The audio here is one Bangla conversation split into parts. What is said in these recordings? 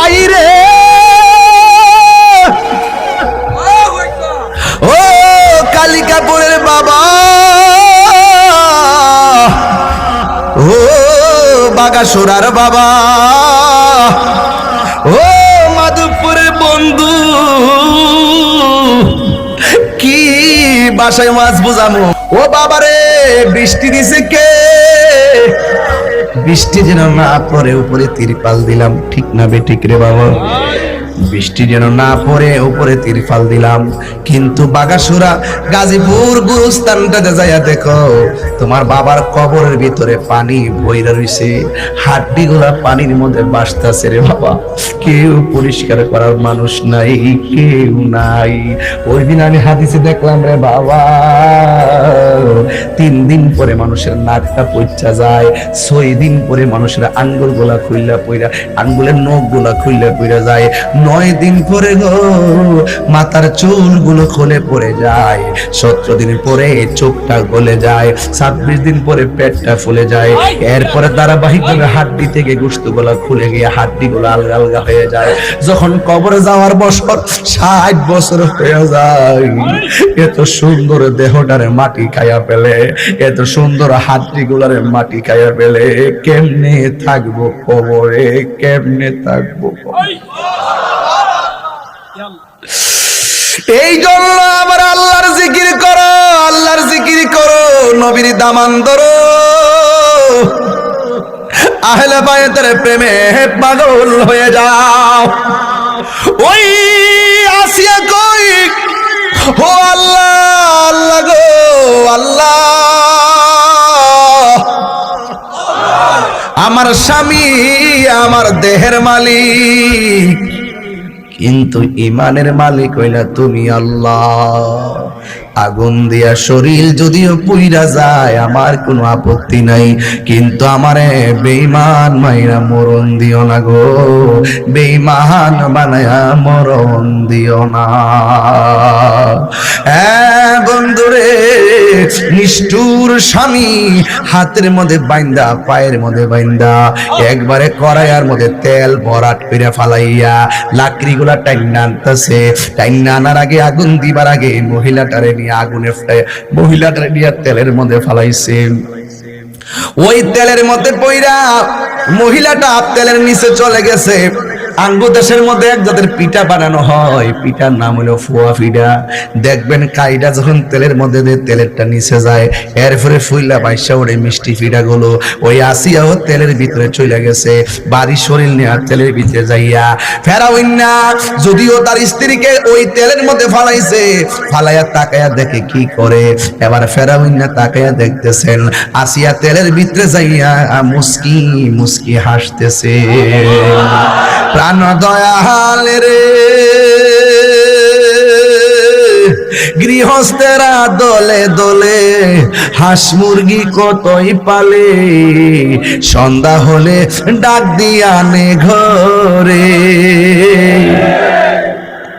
ভাই রে, ও কালিকাপুরের বাবা, ও বাগাসুরার বাবা, ও মাধবপুরের বন্ধু, কি বাসায় মাছ বুঝামো। ও বাবারে, বৃষ্টি দিছে কে? বৃষ্টি যেন না পড়ে উপরে তিরপাল দিলাম, ঠিক না বেঠিক রে বাবা? বৃষ্টি যেন না পড়ে উপরে তিরপাল দিলাম। কিন্তু বাগাসুরা গাজীপুর গুরুস্থানটাতে যাইয়া দেখো, তোমার বাবার কবরের ভিতরে পানি বইরা রইছে, হাড্ডি গুলা পানির মধ্যে ভাসতাছে রে বাবা। কেউ পরিষ্কার করার মানুষ নাই, কেউ নাই। ওই দিন আমি হাদিসে দেখলাম রে বাবা, 3 দিন পরে মানুষের নাকটা পচা যায়, 6 দিন পরে মানুষের আঙ্গুল গুলা খুইলা পইরা, আঙ্গুলের নখ গুলা খুইলা পইরা যায়, 9 দিন পরে গো মাথার চুল গুলো খুলে পড়ে যায়, 17 দিন পরে চোখটা গলে যায়, 26 দিন পরে পেটটা ফুলে যায়, এরপরে ধারাবাহিকভাবে হাড্ডি থেকে গোশত গুলা খুলে গিয়ে হাড্ডি গুলো আলগা আলগা হয়ে যায়। যখন কবরে যাওয়ার বছর 60 বছর হয়ে যায়, এত সুন্দর দেহটারে মাটি খাইয়া ফেলে, এত সুন্দর হাড্ডি গুলারে মাটি খাইয়া ফেলে, কেমনে থাকবো কবরে, কেমনে থাকবো? এই জন্য আবার আল্লাহর জিকির করো, আল্লাহর জিকির করো, নবীর দামান ধরো, আহলে বায়তের প্রেমে পাগল হয়ে যাও। ওই আসিয়া কই, ও আল্লাহ, আল্লাহ গো আল্লাহ, আমার স্বামী আমার দেহের মালিক, কিন্তু ইমানের মালিক হইলা তুমি আল্লাহ। আগুন দিয়া শরীর যদিও পুইরা যায় আমার কোনো আপত্তি নাই, কিন্তু আমারে বেঈমান মাইরা মরণ দিও না গো, বেঈমান বানায়া মরণ দিও না। বন্ধুরে, নিষ্ঠুর স্বামী হাতের মধ্যে বাইন্দা, পায়ের মধ্যে বাইন্দা, একবারে কড়াইয়ার মধ্যে তেল ভরাট করে ফালাইয়া লাকড়ি গুলা টাইনা আনতেছে, টাইনা আনার আগে, আগুন দিবার আগে মহিলাটারে নিয়ে আগুনে মহিলাটারে নিয়ে তেলের মধ্যে ফালাইছে। ওই তেলের মধ্যে পইরা মহিলাটা তেলের নিচে চলে গেছে। আঙ্গু দেশের মধ্যে এক জাতের পিঠা বানানো হয়, পিঠার নাম হলো ফুয়া পিঠা। দেখবেন কাইডা যখন তেলের মধ্যে দিয়ে তেলেরটা নিচে যায়, এরপরে ফুইলা বাইসা ওরে মিষ্টি পিঠা গুলো, ওই আসিয়াও তেলের ভিতরে চলে গেছে, বাড়ি শরীর নিয়ে তেলের ভিতরে যাইয়া ফেরাউন না, যদিও তার স্ত্রীকে ওই তেলের মধ্যে ফালাইছে, ফালাইয়া তাকায়া দেখে কি করে। এবার ফেরাউন না তাকায়া দেখতেছেন আসিয়া তেলের ভিতরে যাইয়া মুস্কি মুস্কি হাসতেছে। প্রাণ দয়াল রে, গৃহস্থেরা দলে দলে হাঁস মুরগি কতই পালে, সন্ধ্যা হলে ডাক দিয়া নে ঘরে।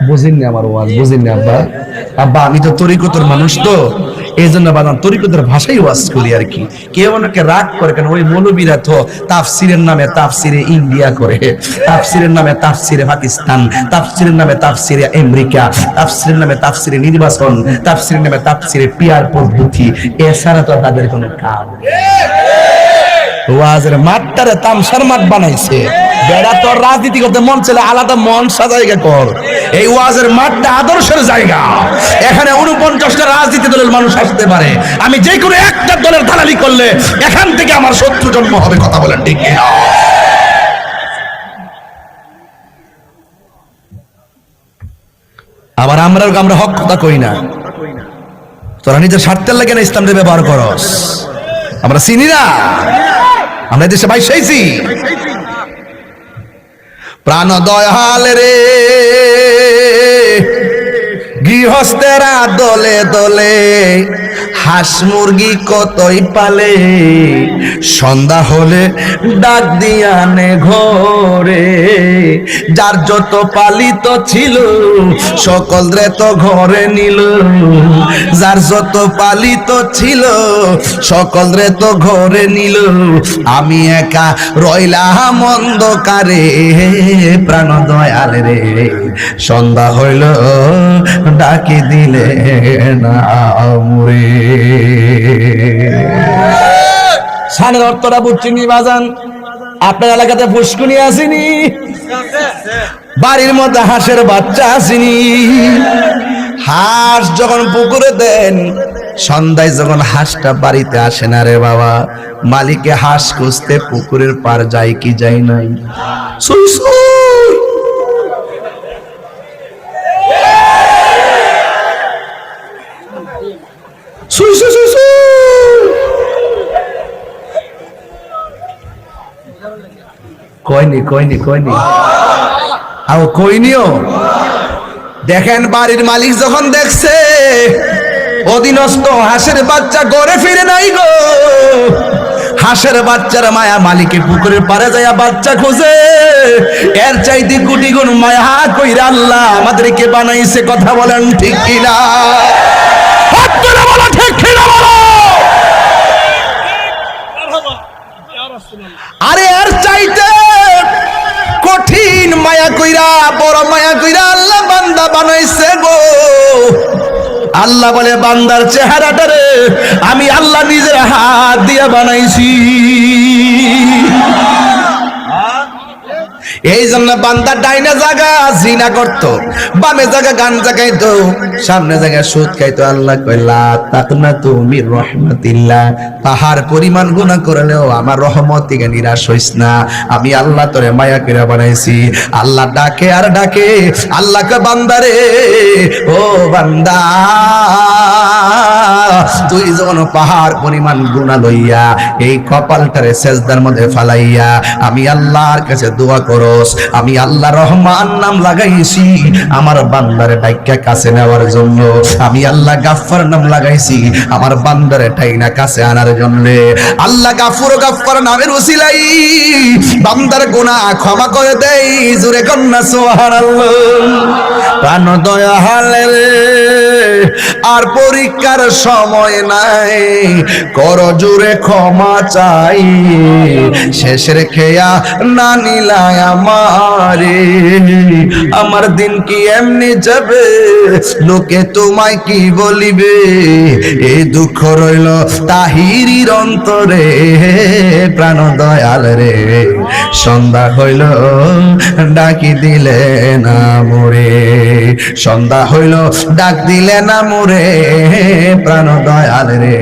বুঝিনি আমার ওয়াজ, বুঝিনি আব্বা? আব্বা আমি তো তরিকতের মানুষ, তো এই জন্য বাদাম তরিকতের ভাষাই ওয়াজ করি আর কি। কেউ অনেকে রাগ করে, কেন ওই মৌলবীরা তো তাফসিরের নামে তাফসিরে ইন্ডিয়া করে, তাফসিরের নামে তাফসিরে পাকিস্তান, তাফসিরের নামে তাফসিরে আমেরিকা, তাফসিরের নামে তাফসিরে নির্বাচন, তাফসিরের নামে তাফসিরে পিয়ার পদ্ধতি, এছাড়া তো তাদের কোনো কাম। ওয়াজের মাঠটারে তামসার মাঠ বানাইছে। বেড়া তোর রাজনীতি করতে মন চলে আলাদা মন সাজাইগা কর। এই ওয়াজের মাঠটা আদর্শের জায়গা, এখানে 49টা রাজনীতি দলের মানুষ আসতে পারে। আমি যে কোনো একটা দলের দালালি করলে এখান থেকে আমার শত্রু জন্ম হবে। কথা বলেন ঠিক কিনা? আবার আমরা হক কথা কই না, তোরা নিজের স্বার্থের লাগে না ইসলামকে ব্যবহার করস। আমরা চিনি না, আমরা দেশে বাইসাইছি। প্রাণ দয়াল রে, গৃহস্থেরা দলে দলে হাঁস মুরগি কতই পালে, সন্ধ্যা হলে ডাক দিয়া নে ঘরে। যার যত পালিত ছিল সকল রে তো ঘরে নিল, যার যত পালিত ছিল সকল রে তো ঘরে নিল। আমি একা রইলাম অন্ধকারে, প্রাণ দয়াল রে সন্ধ্যা হইল ডাকি দিলে না মুরে। শানের অর্থটা বুঝছিনি বাজান? আপনার এলাকাতে পুষ্কুনি আসেনি? বাড়ির মধ্যে হাঁসের বাচ্চা আসেনি? হাঁস যখন পুকুরে দেন, সন্ধ্যায় যখন হাঁসটা বাড়িতে আসে না রে বাবা, মালিকে হাঁস খুঁজতে পুকুরের পার যায় কি যায় নাই? সুই সুই সুই সুই সুই সুই। কইনি কইনি কইনি আও কইনিও। দেখেন বাড়ির মালিক যখন দেখছে অধীনস্থ হাঁসের বাচ্চা ঘরে ফিরে নাই গো, হাঁসের বাচ্চার মায়া মালিকে পুকুরের পারে যায় বাচ্চা খোঁজে। এর চাইতে কোটি গুণ মায়া কইরা আল্লাহ আমাদেরকে বানাইছে। কথা বলেন ঠিক কিনা? ঠিক কিনা বলো? আরে এর চাইতে কঠিন মায়া কইরা, বড় মায়া কইরা আল্লাহ বান্দা বানাইছে গো। আল্লাহ বলে বান্দার চেহারাটারে আমি আল্লাহ নিজের হাত দিয়ে বানাইছি। এই জন্য বান্দা ডাইনে জায়গা জিনা করতো, বামে জায়গা গাঞ্জা খাইতো, সামনে জায়গা সুদ খাইতো। আল্লাহ কইলা তাকনা তুমি রহমাতিল্লাহ, তাহার পরিমাণ গুনাহ করলেও আমার রহমত থেকে নিরাশ হইস না। আমি আল্লাহ তোরে মায়া করে বানাইছি। আল্লাহ ডাকে আর ডাকে, আল্লাহকে বান্দারে ও বান্দা, তুই যখন পাহাড় পরিমাণ গুনাহ লইয়া এই কপালটারে সেজদার মধ্যে ফালাইয়া আমি আল্লাহর কাছে দোয়া করস, আমি আল্লাহ রহমান নাম লাগাইছি আমার বান্দারে ডাইকা কাছে নেওয়ার জন্য। আমি আল্লাহ গাফফার নাম লাগাইছি আমার বান্দারে টাইনা কাছে আনার জন্য। আল্লাহ গাফুর গাফফার নামের ওসিলাই বান্দার গুনাহ ক্ষমা করে দেই। জোরে কন্না সুবহানাল্লাহ। প্রাণ দয়াল রে আর পরীক্ষার সময় নাই, কর জোরে ক্ষমা চাই। শেষের খেয়া না নিলায় আমারে, আমার দিন কি এমনি যাবে, লোকে তোমায় কি বলিবে। এই দুঃখ রইল তাহিরির অন্তরে, প্রাণ দয়াল রে সন্ধ্যা হইল ডাকি দিলে না মোরে। সন্ধ্যা হইল ডাক দিলে না মোরে, প্রাণ দয়াল রে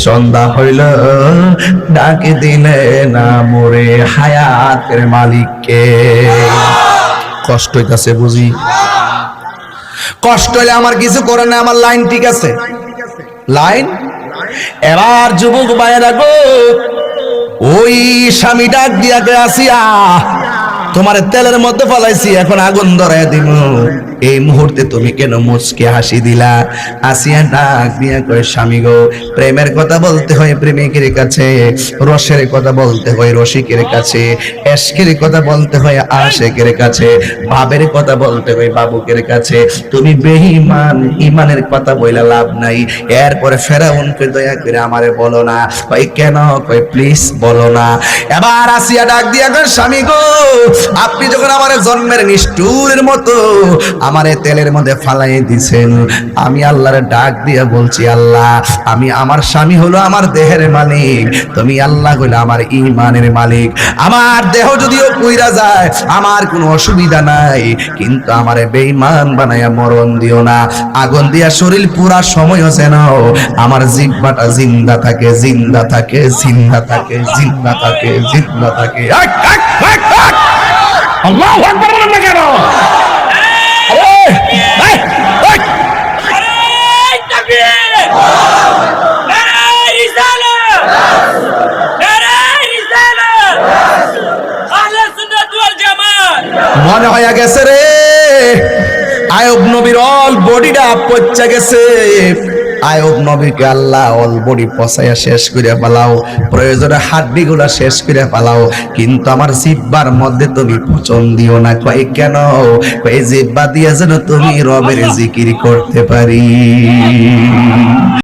সন্ধ্যা হইল ডাকি দিলে না মোরে। হায়াতের মালিককে কষ্ট হইতাছে বুঝি? কষ্ট হইলে আমার কিছু করে না, আমার লাইন ঠিক আছে, লাইন। এবার যুবক ভাইয়েরা গো, ওই স্বামী ডাক দিয়া আসিয়া তোমার তেলের মধ্যে ফলাইছি, এখন আগুন ধরায় দিব, এই মুহূর্তে তুমি কেন মুচকে হাসি দিলা? আসিয়া ডাক দিয়া কয় স্বামী গো, প্রেমের কথা বলতে হয় প্রেমিকের কাছে, রসের কথা বলতে হয় রসিকের কাছে, এশকের কথা বলতে হয় আশেকের কাছে, বাবের কথা বলতে হয় বাবুকের কাছে। তুমি বেঈমান, ইমানের কথা বইলা লাভ নাই। এরপরে ফেরাউনকে দয়া করে আমারে বলো না। কই কেন? কই প্লিজ বলো না। এবার আসিয়া ডাক দিয়া কয় স্বামী গো, আপনি যখন আমার জন্মের নিষ্ঠুরের মতো আমারে তেলের মধ্যে ফালাই দিছেন, আমি আল্লাহর ডাক দিয়ে বলছি আল্লাহ, আমি আমার স্বামী হলো আমার দেহের মালিক, তুমি আল্লাহ হলো আমার ইমানের মালিক। আমার দেহ যদিও পুইরা যায় আমার কোনো অসুবিধা নাই, কিন্তু আমারে বেঈমান বানায়া মরণ দিও না। আগুন দিয়া শরীর পুরা সময় যেন আমার জিহ্বাটা জিন্দা থাকে, জিন্দা থাকে, জিন্দা থাকে, জিন্দা থাকে, জিন্দা থাকে। আল্লাহু আকবার বলেন না কেন? মনে হয়ে গেছে রে আয়ুব নবীর অল বডিটা পচা গেছে, আয়ুব নবীকে আল্লাহ অলবডি পচাইয়া শেষ করে ফেলাও, প্রয়োজনে হাড্ডিগুলা শেষ করে ফেলাও, কিন্তু আমার জিহ্বার মধ্যে তুমি পচন দিও না। কয় কেন? কয় জিহ্বা দিয়ে যেন তুমি রবের জিকির করতে পারি।